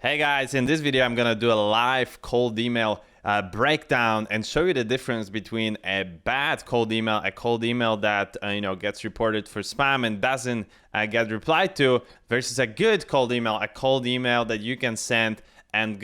Hey guys, in this video I'm gonna do a live cold email breakdown and show you the difference between a bad cold email, a cold email that gets reported for spam and doesn't get replied to, versus a good cold email, a cold email that you can send and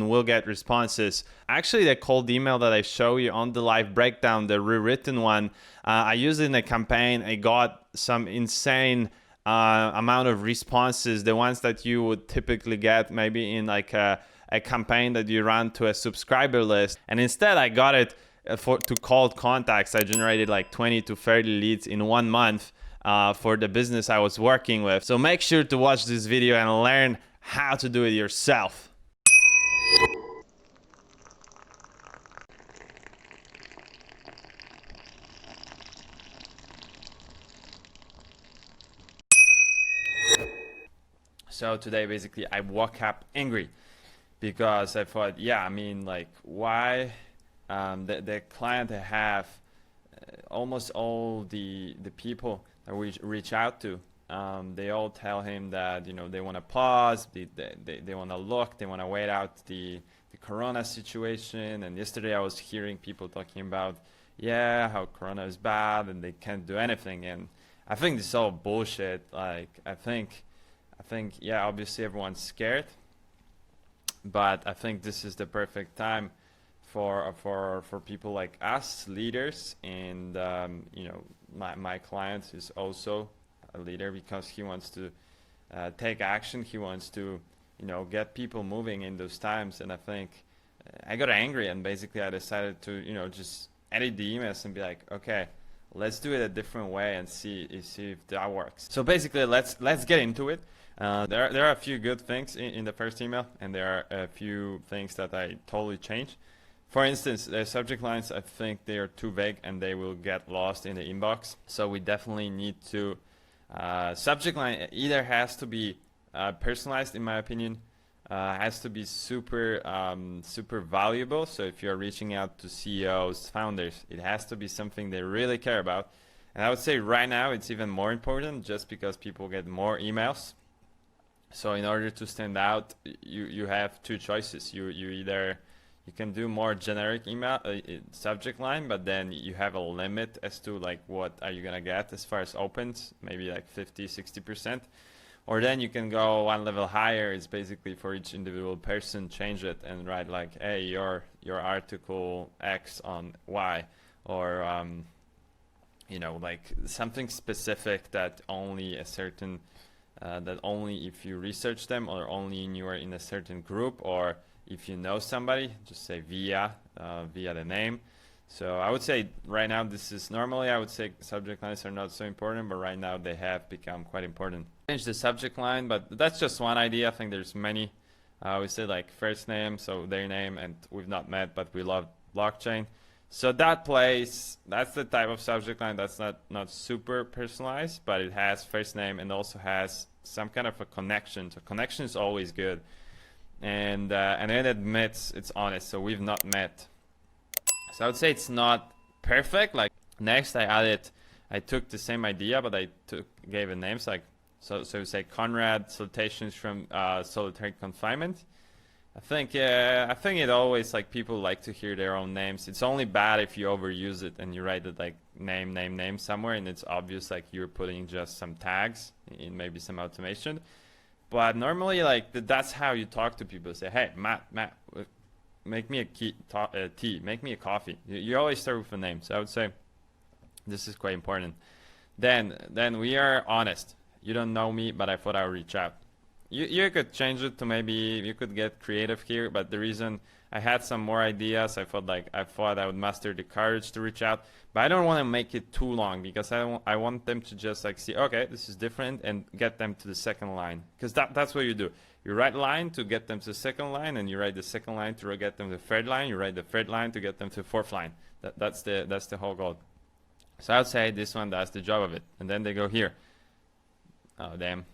will get responses. Actually, the cold email that I show you on the live breakdown, the rewritten one, I used it in a campaign. I got some insane amount of responses, the ones that you would typically get maybe in like a campaign that you run to a subscriber list. And instead I got it to cold contacts. I generated like 20 to 30 leads in 1 month for the business I was working with. So make sure to watch this video and learn how to do it yourself. So today basically I woke up angry because I thought, yeah, I mean, like, why the client I have, almost all the people that we reach out to, they all tell him that they want to pause, they want to look, they want to wait out the corona situation. And yesterday I was hearing people talking about, yeah, how corona is bad and they can't do anything. And I think this is all bullshit. Like, I think yeah, obviously everyone's scared, but I think this is the perfect time for people like us, leaders. And my client is also a leader because he wants to take action. He wants to get people moving in those times. And I think I got angry, and basically I decided to just edit the emails and be like, okay, let's do it a different way and see if that works. So basically let's get into it. There are a few good things in the first email, and there are a few things that I totally changed. For instance, the subject lines, I think they are too vague and they will get lost in the inbox. So we definitely need to, subject line either has to be personalized, in my opinion, has to be super valuable. So if you're reaching out to CEOs, founders, it has to be something they really care about. And I would say right now it's even more important, just because people get more emails. So in order to stand out, you have two choices. You can do more generic email subject line, but then you have a limit as to like what are you gonna get as far as opens, maybe like 50-60%. Or then you can go one level higher. It's basically for each individual person, change it and write like, hey, your article X on Y, or like something specific that only a certain that only if you research them, or only you are in a certain group, or if you know somebody, just say via the name. So I would say right now, this is normally I would say subject lines are not so important, but right now they have become quite important. Change the subject line, but that's just one idea. I think there's many. We say like first name, so their name, and we've not met, but we love blockchain. So that's the type of subject line that's not super personalized, but it has first name and also has some kind of a connection. So connection is always good, and it admits it's honest. So we've not met. So I would say it's not perfect. Like next, I took the same idea, but gave a name. So we say Konrad, salutations from solitary confinement. I think it always, like, people like to hear their own names. It's only bad if you overuse it and you write it like name somewhere, and it's obvious like you're putting just some tags in maybe some automation. But normally, like, that's how you talk to people. Say, hey, Matt, make me a tea, make me a coffee. You always start with a name. So I would say this is quite important. Then we are honest. You don't know me, but I thought I would reach out. You could change it to, maybe you could get creative here, but the reason I had some more ideas, I thought I would muster the courage to reach out, but I don't want to make it too long, because I want them to just like see, okay, this is different, and get them to the second line, because that's what you do. You write line to get them to the second line, and you write the second line to get them to the third line. You write the third line to get them to the fourth line. That's the whole goal. So I'd say this one does the job of it, and then they go here. Oh damn.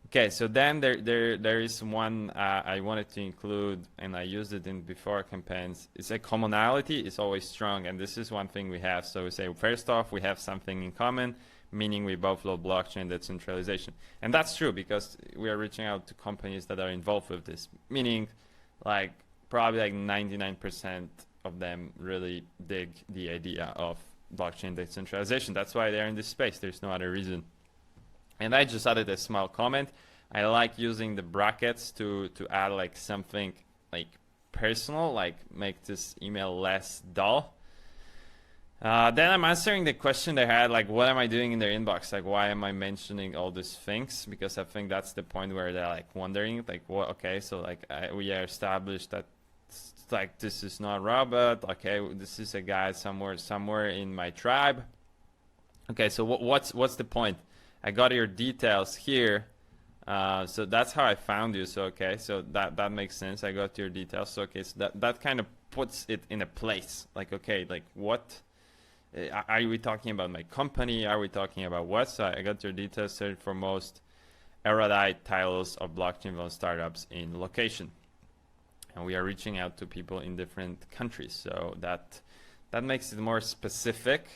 Okay, so then there is one I wanted to include, and I used it in before campaigns. It's a commonality is always strong, and this is one thing we have. So we say, first off, we have something in common. meaning we both love blockchain decentralization. And that's true because we are reaching out to companies that are involved with this, meaning like probably like 99% of them really dig the idea of blockchain decentralization. That's why they're in this space. There's no other reason. And I just added a small comment. I like using the brackets to add like something like personal, like make this email less dull. Then I'm answering the question they had, like, what am I doing in their inbox? Like, why am I mentioning all these things? Because I think that's the point where they're like wondering, like, what? Okay, so like we are established that like this is not Robert. Okay, this is a guy somewhere in my tribe. Okay, so what's the point? I got your details here. So that's how I found you. So okay, so that makes sense. I got your details. So okay, so that kind of puts it in a place. Like okay, like what? Are we talking about my company? Are we talking about what? So I got your details, search for most erudite titles of blockchain startups in location. And we are reaching out to people in different countries. So that makes it more specific.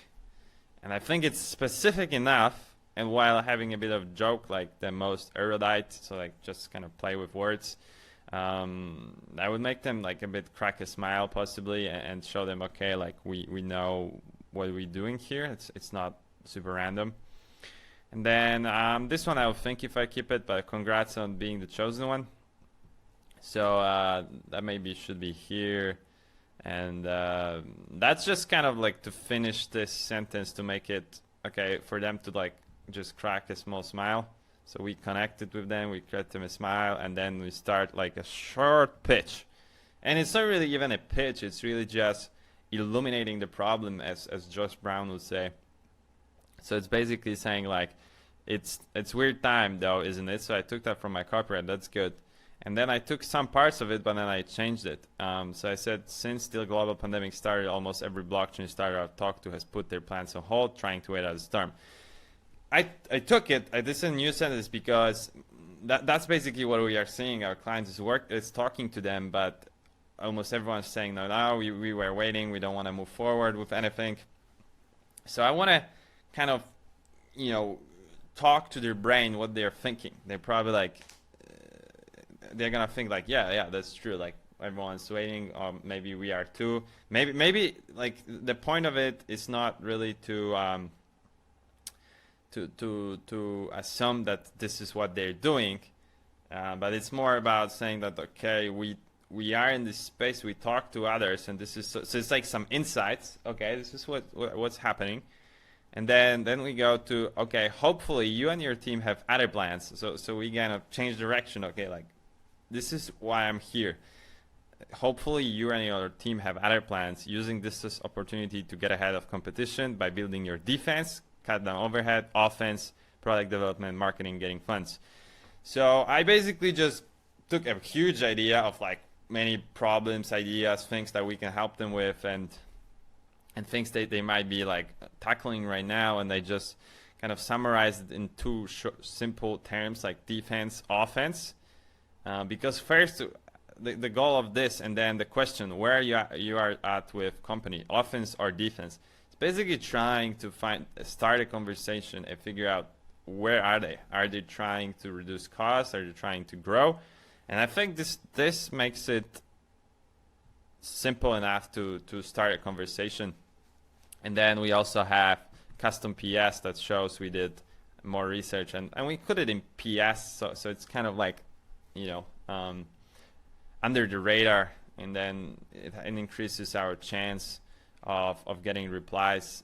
And I think it's specific enough. And while having a bit of joke, like the most erudite, so like just kind of play with words, I would make them like a bit crack a smile possibly and show them, okay, like we know what we're doing here. It's not super random. And then this one I'll think if I keep it, but congrats on being the chosen one. So that maybe should be here. And that's just kind of like to finish this sentence to make it okay for them to like just crack a small smile. So we connected with them, we create them a smile, and then we start like a short pitch. And it's not really even a pitch, it's really just illuminating the problem, as Josh Brown would say. So it's basically saying like, it's weird time though, isn't it? So I took that from my copyright, that's good. And then I took some parts of it, but then I changed it. So I said, since the global pandemic started, almost every blockchain startup I've talked to has put their plans on hold, trying to wait out the storm. I took it, this is a new sentence because that's basically what we are seeing. Our clients is talking to them, but almost everyone's saying, no, we were waiting, we don't want to move forward with anything. So I want to kind of, talk to their brain what they're thinking. They're probably like, they're gonna think like, yeah, that's true. Like everyone's waiting, or maybe we are too. Maybe like the point of it is not really to assume that this is what they're doing, but it's more about saying that okay, we are in this space, we talk to others, and this is so it's like some insights. Okay, this is what's happening. And then we go to, okay, hopefully you and your team have other plans. So we kind of change direction. Okay, like this is why I'm here. Hopefully you and your team have other plans, using this as opportunity to get ahead of competition by building your defense, cut down overhead, offense, product development, marketing, getting funds. So I basically just took a huge idea of like many problems, ideas, things that we can help them with, and things that they might be like tackling right now, and they just kind of summarized it in two simple terms like defense, offense. Because first, the goal of this, and then the question, where you are at with company, offense or defense. It's basically trying to start a conversation and figure out where are they? Are they trying to reduce costs? Are they trying to grow? And I think this makes it simple enough to start a conversation. And then we also have custom PS that shows we did more research, and we put it in PS, so it's kind of like, under the radar, and then it increases our chance of getting replies,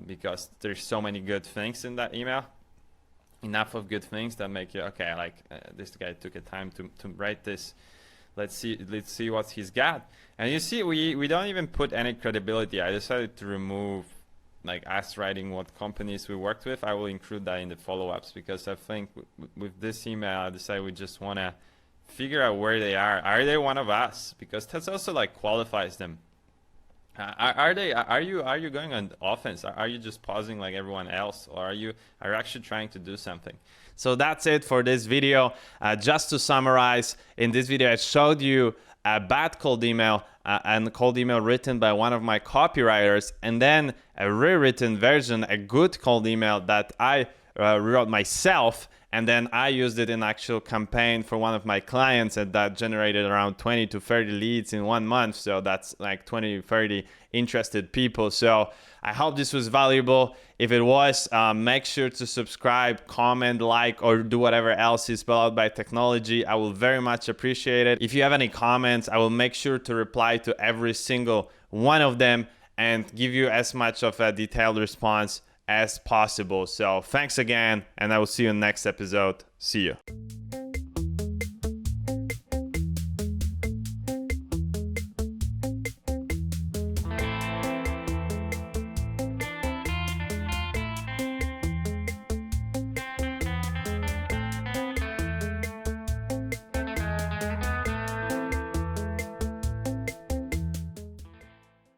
because there's so many good things in that email, enough of good things that make you, okay, like this guy took a time to write this. Let's see what he's got. And you see, we don't even put any credibility. I decided to remove like us writing what companies we worked with. I will include that in the follow-ups, because I think with this email I decided we just want to figure out where they are. Are they one of us? Because that's also like qualifies them. Are you going on offense? Are you just pausing like everyone else, or are you actually trying to do something? So that's it for this video. Just to summarize, in this video I showed you a bad cold email and a cold email written by one of my copywriters, and then a rewritten version, a good cold email that I wrote myself, and then I used it in actual campaign for one of my clients, and that generated around 20 to 30 leads in 1 month. So that's like 20 to 30 interested people. So I hope this was valuable. If it was, make sure to subscribe, comment, like, or do whatever else is spelled out by technology. I will very much appreciate it. If you have any comments, I will make sure to reply to every single one of them and give you as much of a detailed response as possible. So thanks again, and I will see you in the next episode. See you.